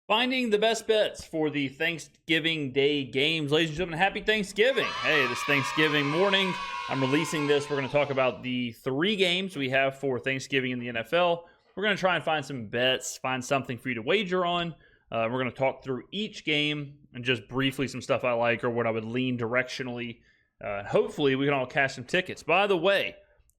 Finding the best bets for the Thanksgiving Day games. Ladies and gentlemen, happy Thanksgiving. Hey, this Thanksgiving morning, I'm releasing this. We're going to talk about the 3 games we have for Thanksgiving in the NFL. We're going to try and find some bets, find something for you to wager on. We're going to talk through each game and just briefly some stuff I like or what I would lean directionally. Hopefully, we can all cash some tickets. By the way,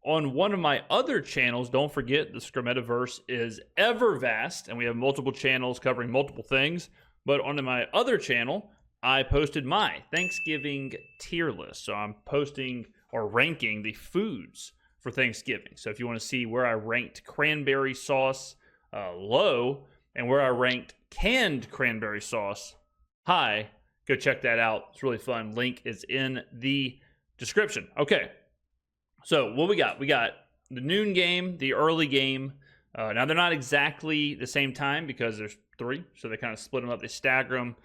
on one of my other channels, don't forget the Skrmetta is ever vast, and we have multiple channels covering multiple things. But on my other channel, I posted my Thanksgiving tier list. So I'm posting or ranking the foods for Thanksgiving. So if you want to see where I ranked cranberry sauce low and where I ranked canned cranberry sauce high, go check that out. It's really fun. Link is in the description. Okay. So what we got? We got the noon game, the early game. Now, they're not exactly the same time because there's 3, so they kind of split them up. They stagger them.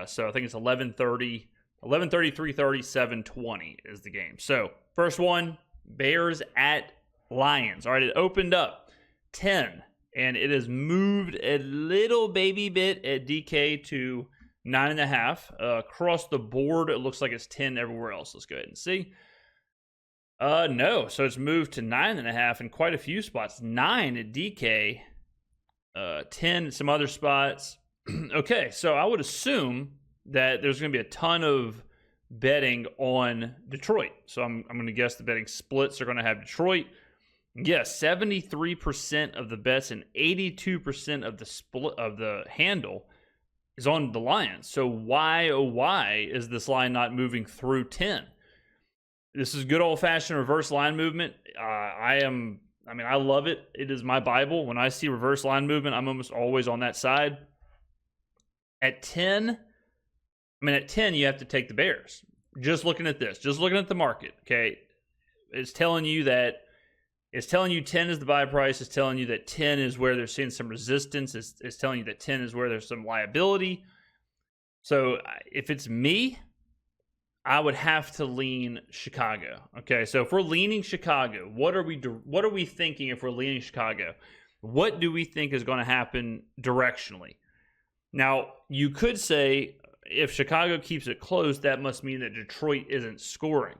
So I think it's 11:30, 3:30, 7:20 is the game. So first one, Bears at Lions. All right, it opened up 10, and it has moved a little baby bit at DK to 9.5. Across the board, it looks like it's 10 everywhere else. Let's go ahead and see. No, so it's moved to 9.5 in quite a few spots. 9 at DK, 10 at some other spots. Okay, so I would assume that there's going to be a ton of betting on Detroit. So I'm going to guess the betting splits are going to have Detroit. Yes, 73% of the bets and 82% of the split of the handle is on the Lions. So why, oh why, is this line not moving through 10? This is good old-fashioned reverse line movement. I love it. It is my Bible. When I see reverse line movement, I'm almost always on that side. At 10, you have to take the Bears. Just looking at this, just looking at the market, okay? It's telling you 10 is the buy price. It's telling you that 10 is where they're seeing some resistance. It's telling you that 10 is where there's some liability. So if it's me, I would have to lean Chicago. Okay, so if we're leaning Chicago, what are we thinking if we're leaning Chicago? What do we think is going to happen directionally? Now, you could say if Chicago keeps it close, that must mean that Detroit isn't scoring.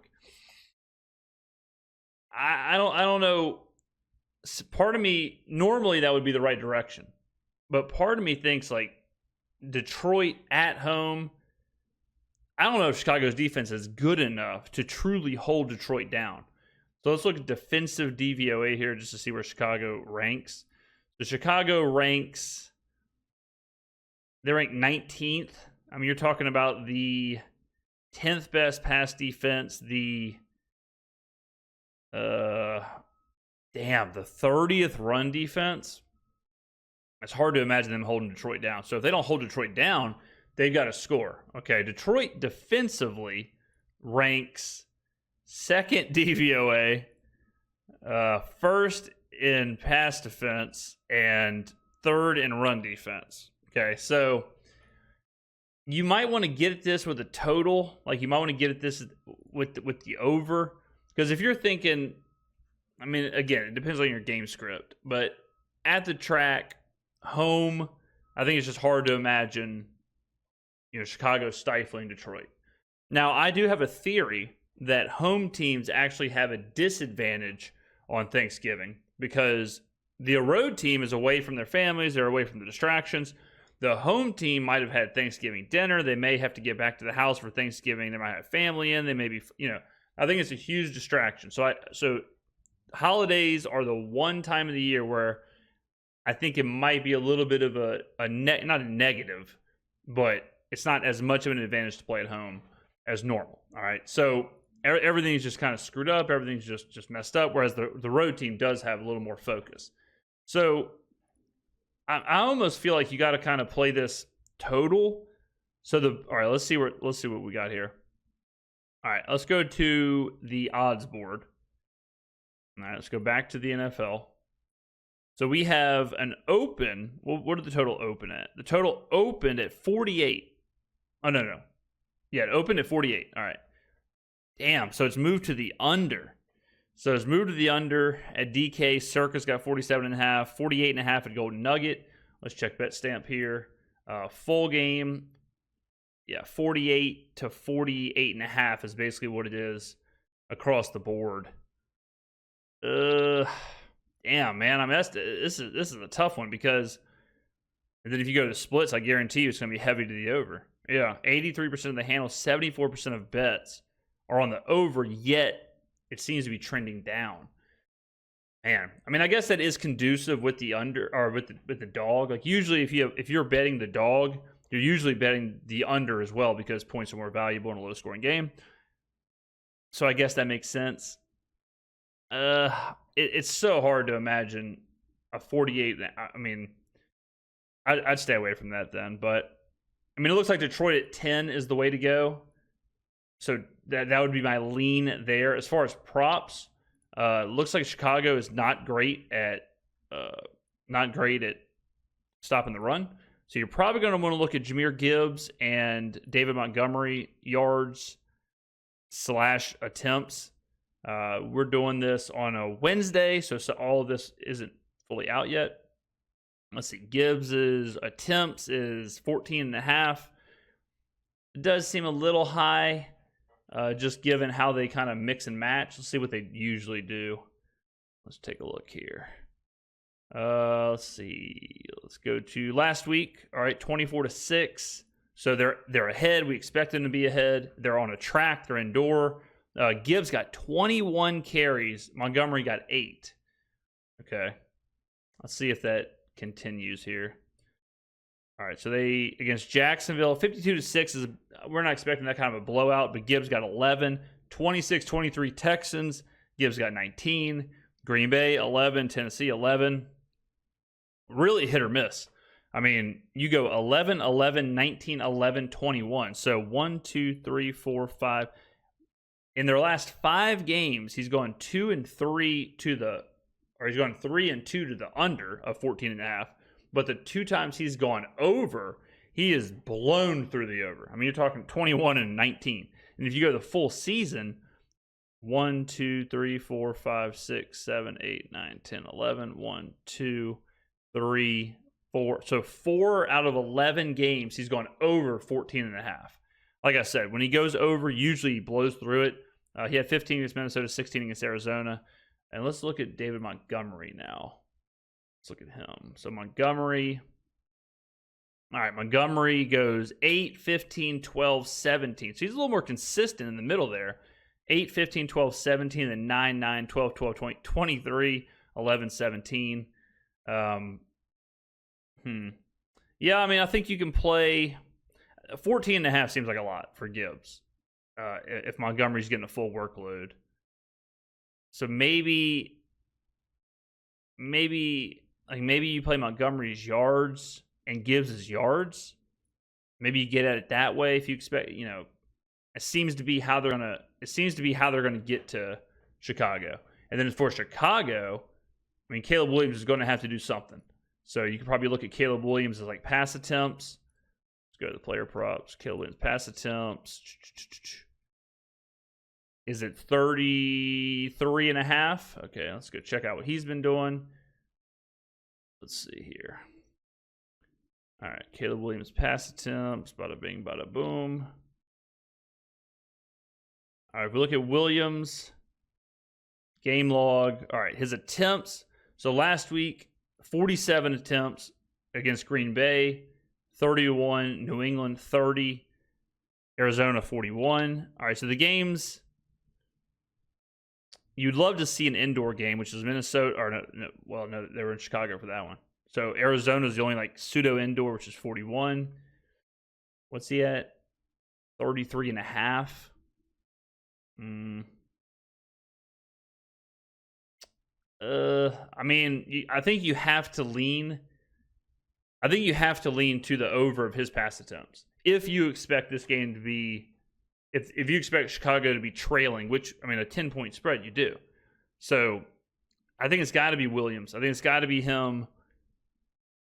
I don't know. Part of me, normally that would be the right direction. But part of me thinks like Detroit at home, I don't know if Chicago's defense is good enough to truly hold Detroit down. So let's look at defensive DVOA here just to see where Chicago ranks. So Chicago ranks, they rank 19th. I mean, you're talking about the 10th best pass defense, the 30th run defense. It's hard to imagine them holding Detroit down. So if they don't hold Detroit down, they've got to score. Okay, Detroit defensively ranks 2nd DVOA, 1st in pass defense, and 3rd in run defense. Okay, so you might want to get at this with a total. Like you might want to get at this with the over. Because if you're thinking, I mean, again, it depends on your game script. But at the track, home, I think it's just hard to imagine Chicago stifling Detroit. Now, I do have a theory that home teams actually have a disadvantage on Thanksgiving because the road team is away from their families, they're away from the distractions. The home team might have had Thanksgiving dinner. They may have to get back to the house for Thanksgiving. They might have family in. They may be, I think it's a huge distraction. So holidays are the one time of the year where I think it might be a little bit of not a negative, but it's not as much of an advantage to play at home as normal. All right. So everything's just kind of screwed up. Everything's just messed up. Whereas the road team does have a little more focus. So I almost feel like you got to kind of play this total. So all right, let's see what we got here. All right, let's go to the odds board. All right, let's go back to the NFL. So we have an open. What did the total open at? The total opened at 48. Oh, no. Yeah, it opened at 48. All right. Damn, so it's moved to the under. So it's moved to the under at DK. Circus got 47.5, 48.5 at Golden Nugget. Let's check bet stamp here. Full game, yeah, 48 to 48.5 is basically what it is across the board. Damn, man, I mean, this is a tough one because then if you go to splits, I guarantee you it's going to be heavy to the over. Yeah, 83% of the handle, 74% of bets are on the over, yet it seems to be trending down. Man, I mean, I guess that is conducive with the under or with the dog. Like usually, if you're betting the dog, you're usually betting the under as well because points are more valuable in a low scoring game. So I guess that makes sense. It's so hard to imagine a 48. I mean, I'd stay away from that then. But I mean, it looks like Detroit at 10 is the way to go. So that would be my lean there. As far as props, looks like Chicago is not great at stopping the run. So you're probably going to want to look at Jahmyr Gibbs and David Montgomery yards / attempts. We're doing this on a Wednesday, so all of this isn't fully out yet. Let's see. Gibbs's attempts is 14.5. It does seem a little high, just given how they kind of mix and match. Let's see what they usually do. Let's take a look here. Let's see. Let's go to last week. All right, 24-6. So they're ahead. We expect them to be ahead. They're on a track. They're indoor. Gibbs got 21 carries. Montgomery got 8. Okay. Let's see if that continues here. All right, so they against Jacksonville, 52-6 is we're not expecting that kind of a blowout, but Gibbs got 11, 26-23 Texans, Gibbs got 19, Green Bay 11, Tennessee 11. Really hit or miss. I mean, you go 11, 11, 19, 11, 21. So 1, 2, 3, 4, 5. In their last 5 games, he's gone 2 and 3 to the he's gone 3 and 2 to the under of 14.5. But the 2 times he's gone over, he is blown through the over. I mean, you're talking 21 and 19. And if you go the full season, 1, 2, 3, 4, 5, 6, 7, 8, 9, 10, 11. 1, 2, 3, 4. So 4 out of 11 games, he's gone over 14.5. Like I said, when he goes over, usually he blows through it. He had 15 against Minnesota, 16 against Arizona. And let's look at David Montgomery now. Let's look at him. So Montgomery. All right, Montgomery goes 8, 15, 12, 17. So he's a little more consistent in the middle there. 8, 15, 12, 17, and 9, 9, 12, 12, 20, 23, 11, 17. Yeah, I mean, I think you can play 14.5 seems like a lot for Gibbs if Montgomery's getting a full workload. So maybe you play Montgomery's yards and Gibbs' yards. Maybe you get at it that way if you expect, it seems to be how they're gonna get to Chicago. And then for Chicago, I mean, Caleb Williams is going to have to do something. So you can probably look at Caleb Williams as like pass attempts. Let's go to the player props. Caleb Williams pass attempts. Is it 33.5? Okay, let's go check out what he's been doing. Let's see here. All right, Caleb Williams pass attempts. Bada bing, bada boom. All right, if we look at Williams, game log. All right, his attempts. So last week, 47 attempts against Green Bay, 31, New England 30, Arizona 41. All right, so the games you'd love to see an indoor game, which is Minnesota, or no, they were in Chicago for that one. So Arizona is the only like pseudo indoor, which is 41. What's he at? 33.5. I mean, I think you have to lean. I think you have to lean to the over of his pass attempts if you expect this game to be. If you expect Chicago to be trailing, which, I mean, a 10-point spread, you do. So I think it's got to be Williams. I think it's got to be him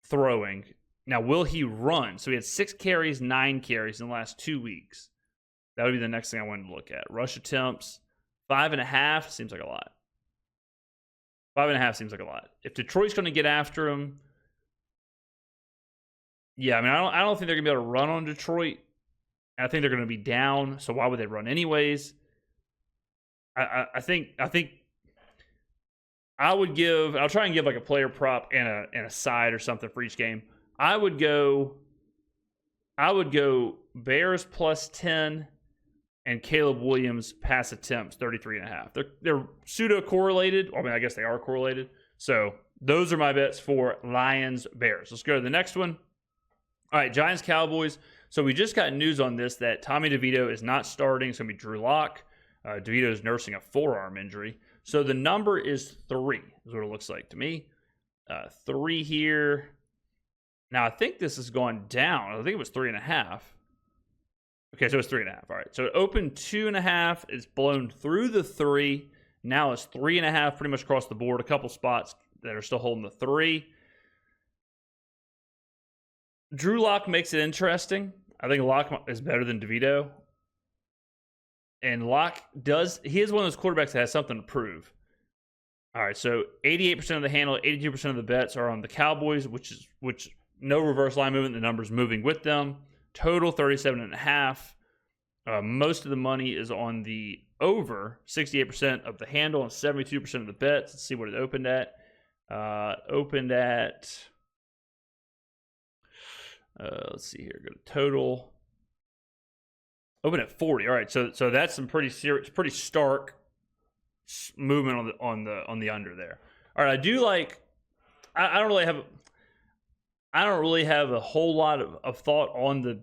throwing. Now, will he run? So he had 6 carries, 9 carries in the last 2 weeks. That would be the next thing I wanted to look at. Rush attempts, 5.5 seems like a lot. 5.5 seems like a lot. If Detroit's going to get after him, Yeah, I mean, I don't think they're gonna be able to run on Detroit. I think they're gonna be down. So why would they run anyways? I think I'll try and give like a player prop and a side or something for each game. I would go Bears plus 10 and Caleb Williams pass attempts 33.5. They're pseudo correlated. I mean, I guess they are correlated. So those are my bets for Lions Bears. Let's go to the next one. All right, Giants Cowboys. So we just got news on this that Tommy DeVito is not starting. It's going to be Drew Lock. DeVito is nursing a forearm injury. So the number is 3, is what it looks like to me. 3 here. Now, I think this has gone down. I think it was 3.5. Okay, so it's 3.5. All right. So it opened 2.5. It's blown through the 3. Now it's 3.5 pretty much across the board. A couple spots that are still holding the 3. Drew Lock makes it interesting. I think Lock is better than DeVito. And Lock he is one of those quarterbacks that has something to prove. All right, so 88% of the handle, 82% of the bets are on the Cowboys, which no reverse line movement. The number's moving with them. Total 37.5. Most of the money is on the over, 68% of the handle and 72% of the bets. Let's see what it opened at. Let's see here. Go to total. Open at 40. All right, so that's some pretty serious, pretty stark movement on the under there. All right, I do like. I don't really have a whole lot of thought on the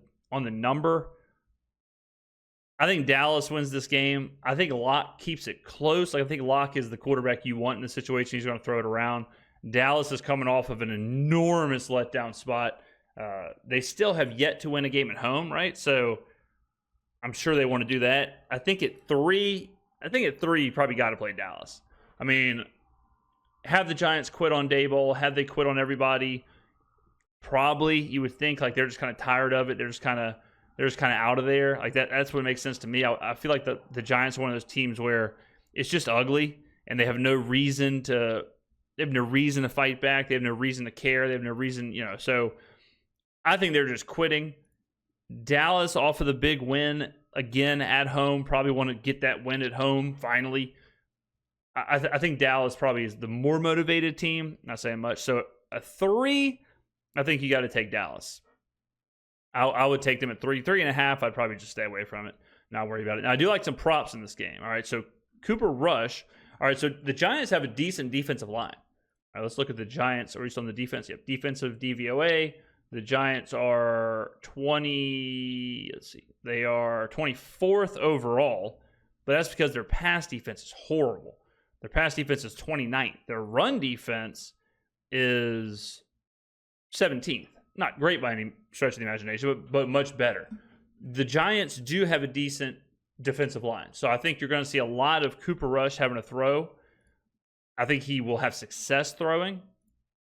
number. I think Dallas wins this game. I think Locke keeps it close. I think Locke is the quarterback you want in the situation. He's going to throw it around. Dallas is coming off of an enormous letdown spot. They still have yet to win a game at home, right? So I'm sure they want to do that. I think at 3, you probably got to play Dallas. I mean, have the Giants quit on Daboll? Have they quit on everybody? Probably. You would think like they're just kind of tired of it. They're just kind of out of there. Like that's what makes sense to me. I feel like the Giants are one of those teams where it's just ugly and they have no reason to fight back. They have no reason to care. They have no reason, so I think they're just quitting. Dallas off of the big win again at home, probably want to get that win at home finally. I think Dallas probably is the more motivated team. Not saying much. So a 3, I think you got to take Dallas. I would take them at 3.5. I'd probably just stay away from it, not worry about it. Now, I do like some props in this game. All right, so Cooper Rush. All right, so the Giants have a decent defensive line. All right, let's look at the Giants, or at least on the defense. You have defensive DVOA. The Giants are 24th overall, but that's because their pass defense is horrible. Their pass defense is 29th. Their run defense is 17th. Not great by any stretch of the imagination, but much better. The Giants do have a decent defensive line, so I think you're going to see a lot of Cooper Rush having to throw. I think he will have success throwing.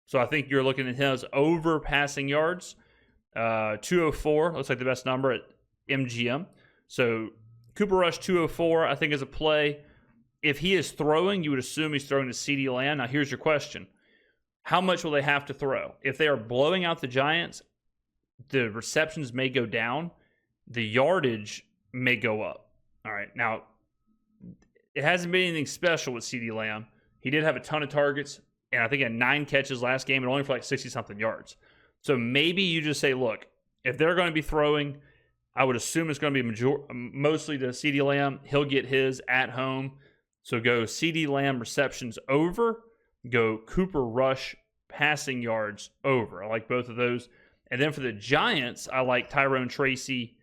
So I think you're looking at him as over passing yards. 204 looks like the best number at MGM. So Cooper Rush 204 I think is a play. If he is throwing, you would assume he's throwing to CeeDee Lamb. Now here's your question. How much will they have to throw? If they are blowing out the Giants, the receptions may go down. The yardage may go up. All right. Now, it hasn't been anything special with CeeDee Lamb. He did have a ton of targets. And I think he had 9 catches last game and only for like 60-something yards. So maybe you just say, look, if they're going to be throwing, I would assume it's going to be mostly to CeeDee Lamb. He'll get his at home. So go CeeDee Lamb receptions over. Go Cooper Rush passing yards over. I like both of those. And then for the Giants, I like Tyrone Tracy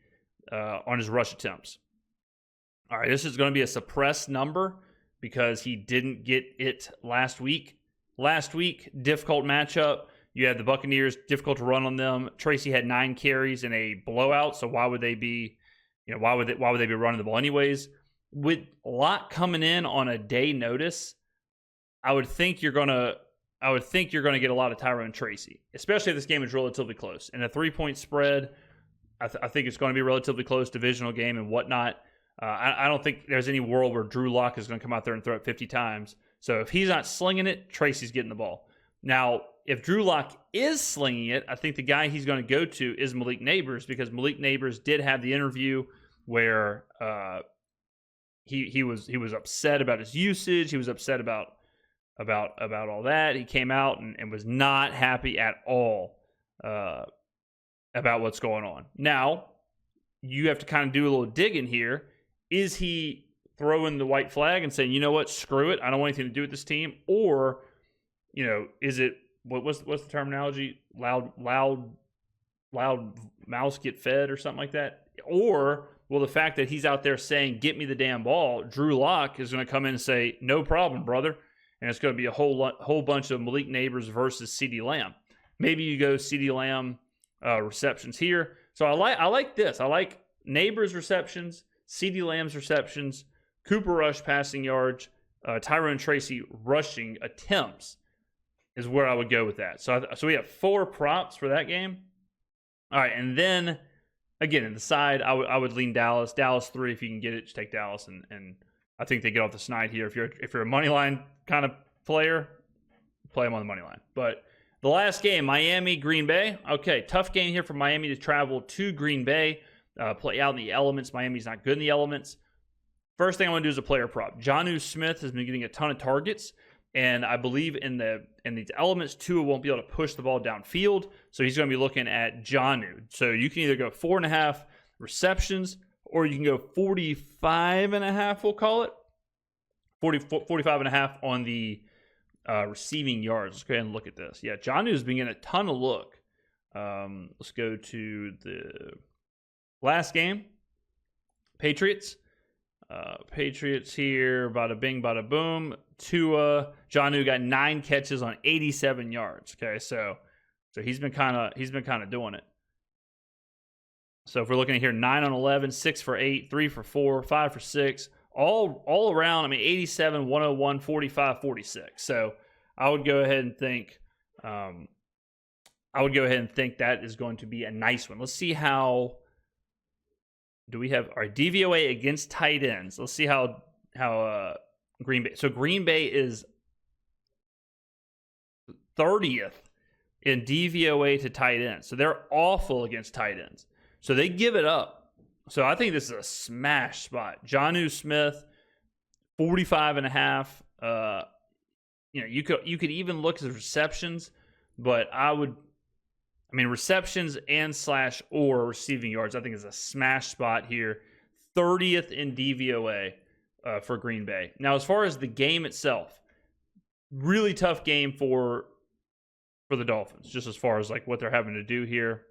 on his rush attempts. All right, this is going to be a suppressed number because he didn't get it last week. Last week, difficult matchup. You had the Buccaneers, difficult to run on them. Tracy had 9 carries in a blowout, so why would they be running the ball anyways? With Locke coming in on a day notice, I would think you're gonna get a lot of Tyrone Tracy, especially if this game is relatively close. And a 3-point spread, I think it's going to be a relatively close divisional game and whatnot. I don't think there's any world where Drew Lock is going to come out there and throw it 50 times. So if he's not slinging it, Tracy's getting the ball. Now, if Drew Lock is slinging it, I think the guy he's going to go to is Malik Neighbors, because Malik Neighbors did have the interview where he was upset about his usage. He was upset about all that. He came out and was not happy at all about what's going on. Now, you have to kind of do a little digging here. Is he throwing the white flag and saying, you know what, screw it, I don't want anything to do with this team? Or, is it, what's the terminology? Loud mouths get fed or something like that? Or will the fact that he's out there saying, get me the damn ball, Drew Lock is going to come in and say, no problem, brother. And it's going to be a whole bunch of Malik Neighbors versus CeeDee Lamb. Maybe you go CeeDee Lamb receptions here. So I like this. I like Neighbors receptions, CeeDee Lamb's receptions, Cooper Rush passing yards, Tyrone Tracy rushing attempts is where I would go with that. So we have 4 props for that game. All right, and then again in the side, I would lean Dallas. Dallas 3 if you can get it. Just take Dallas, and I think they get off the snide here. If you're a money line kind of player, play them on the money line. But the last game, Miami, Green Bay. Okay, tough game here for Miami to travel to Green Bay, play out in the elements. Miami's not good in the elements. First thing I want to do is a player prop. Jonnu Smith has been getting a ton of targets, and I believe in these elements, Tua won't be able to push the ball downfield, so he's going to be looking at Jonnu. So you can either go 4.5 receptions, or you can go 45.5, we'll call it. 45.5 on the receiving yards. Let's go ahead and look at this. Yeah, Jonnu's been getting a ton of look. Let's go to the last game. Patriots. Patriots here. Bada bing, bada boom. Tua. Jonnu got 9 catches on 87 yards. Okay, so he's been kind of doing it. So if we're looking at here, 9 on 11, 6 for 8, 3 for 4, 5 for 6. All around, 87, 101, 45, 46. So I would go ahead and think that is going to be a nice one. Let's see how do we have our DVOA against tight ends. Let's see how Green Bay. So Green Bay is 30th in DVOA to tight ends. So they're awful against tight ends. So they give it up. So I think this is a smash spot. Jonnu Smith, 45.5. You could even look at the receptions, but receptions and / or receiving yards, I think is a smash spot here. 30th in DVOA for Green Bay. Now, as far as the game itself, really tough game for the Dolphins, just as far as like what they're having to do here.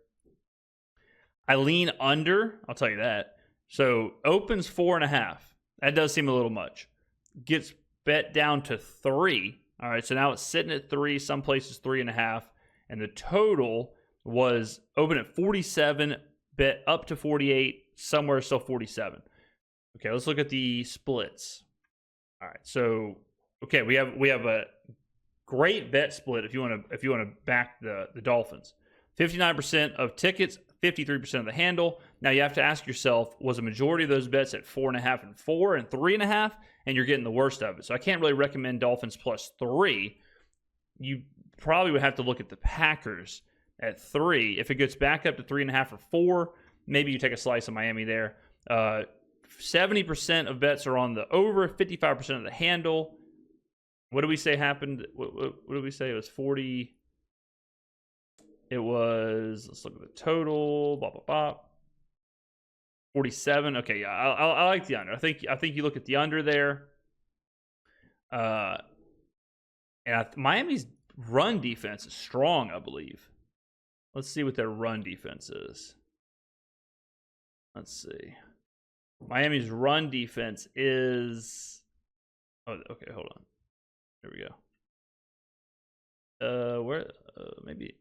I lean under, I'll tell you that. So opens 4.5. That does seem a little much. Gets bet down to 3. All right, so now it's sitting at 3, some places 3.5. And the total was open at 47, bet up to 48, somewhere still 47. Okay, let's look at the splits. All right, so okay, we have a great bet split if you want to back the Dolphins. 59% of tickets, 53% of the handle. Now you have to ask yourself, was a majority of those bets at 4.5 and 4 and 3.5, and you're getting the worst of it. So I can't really recommend Dolphins +3. You probably would have to look at the Packers at 3. If it gets back up to 3.5 or 4, maybe you take a slice of Miami there. 70% of bets are on the over, 55% of the handle. What did we say happened? What did we say? It was 40. It was, let's look at the total, blah, blah, blah. 47. Okay, yeah, I like the under. I think you look at the under there. Miami's run defense is strong, I believe. Let's see what their run defense is. Let's see. Miami's run defense is... Oh, okay, hold on. There we go. Maybe...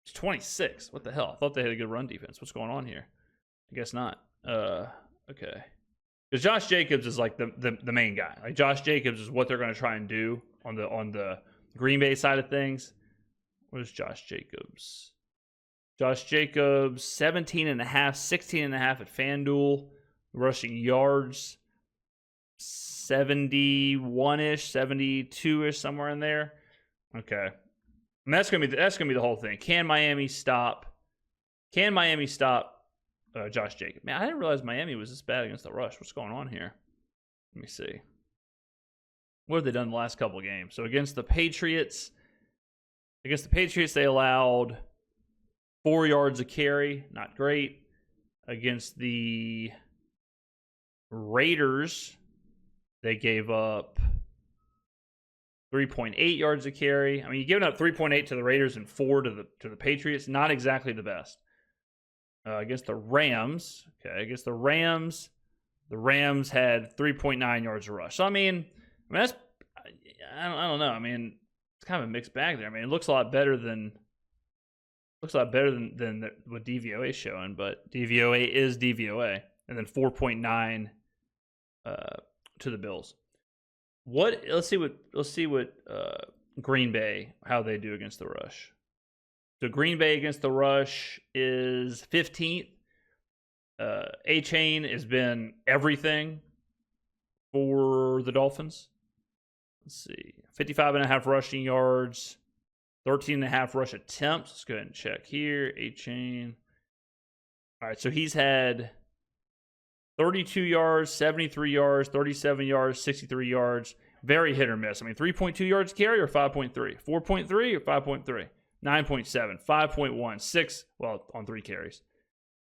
It's 26. What the hell? I thought they had a good run defense. What's going on here? I guess not. Okay. Because Josh Jacobs is like the main guy. Like Josh Jacobs is what they're going to try and do on the Green Bay side of things. What is Josh Jacobs? Josh Jacobs, 17.5, 16.5 at FanDuel. Rushing yards, 71-ish, 72-ish, somewhere in there. Okay. mean, that's gonna be the whole thing. Can Miami stop? Josh Jacobs? Man, I didn't realize Miami was this bad against the rush. What's going on here? Let me see. What have they done the last couple of games? So against the Patriots, they allowed 4 yards a carry. Not great. Against the Raiders, they gave up 3.8 yards a carry. I mean, you're giving up 3.8 to the Raiders and 4 to the Patriots. Not exactly the best. Against the Rams, the Rams had 3.9 yards a rush. So I mean that's I don't know. I mean, it's kind of a mixed bag there. I mean, it looks a lot better than what DVOA is showing, but DVOA is DVOA, and then 4.9 to the Bills. Let's see what Green Bay, how they do against the rush. So Green Bay against the rush is 15th. A-Chain has been everything for the Dolphins. Let's see. 55.5 rushing yards, 13.5 rush attempts. Let's go ahead and check here. A-Chain. All right, so he's had 32 yards, 73 yards, 37 yards, 63 yards. Very hit or miss. I mean, 3.2 yards carry or 5.3? 4.3 or 5.3? 9.7, 5.1, 6, well, on 3 carries.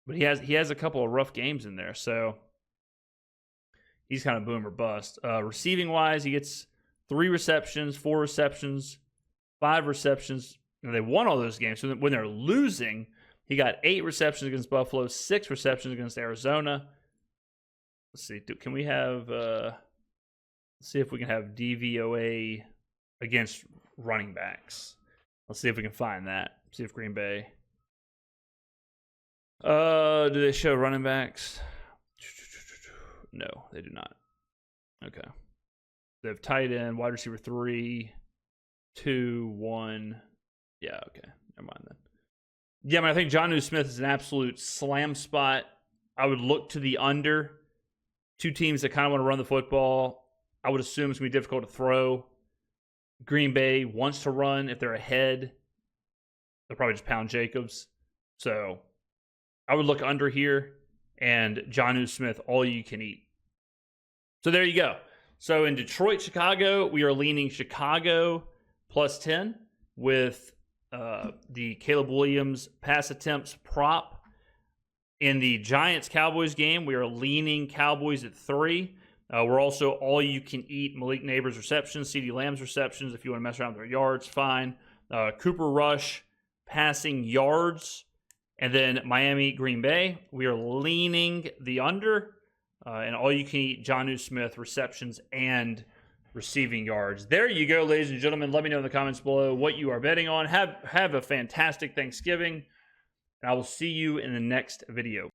But he has a couple of rough games in there, so he's kind of boom or bust. Receiving-wise, he gets 3 receptions, 4 receptions, 5 receptions. And they won all those games. So when they're losing, he got 8 receptions against Buffalo, 6 receptions against Arizona. Let's see. Can we have let's see if we can have DVOA against running backs. Let's see if we can find that. See if Green Bay. Do they show running backs? No, they do not. Okay. They have tight end, wide receiver 3, 2, 1. Yeah, okay. Never mind then. Yeah, I mean, I think Jonnu Smith is an absolute slam spot. I would look to the under. 2 teams that kind of want to run the football. I would assume it's going to be difficult to throw. Green Bay wants to run. If they're ahead, they'll probably just pound Jacobs. So I would look under here, and Jonnu Smith, all you can eat. So there you go. So in Detroit, Chicago, we are leaning Chicago plus 10 with the Caleb Williams pass attempts prop. In the Giants-Cowboys game, we are leaning Cowboys at 3. We're also all you can eat Malik Neighbors receptions, CeeDee Lamb's receptions. If you want to mess around with their yards, fine. Cooper Rush passing yards. And then Miami, Green Bay, we are leaning the under. And all you can eat Jonnu Smith receptions and receiving yards. There you go, ladies and gentlemen. Let me know in the comments below what you are betting on. Have a fantastic Thanksgiving. And I will see you in the next video.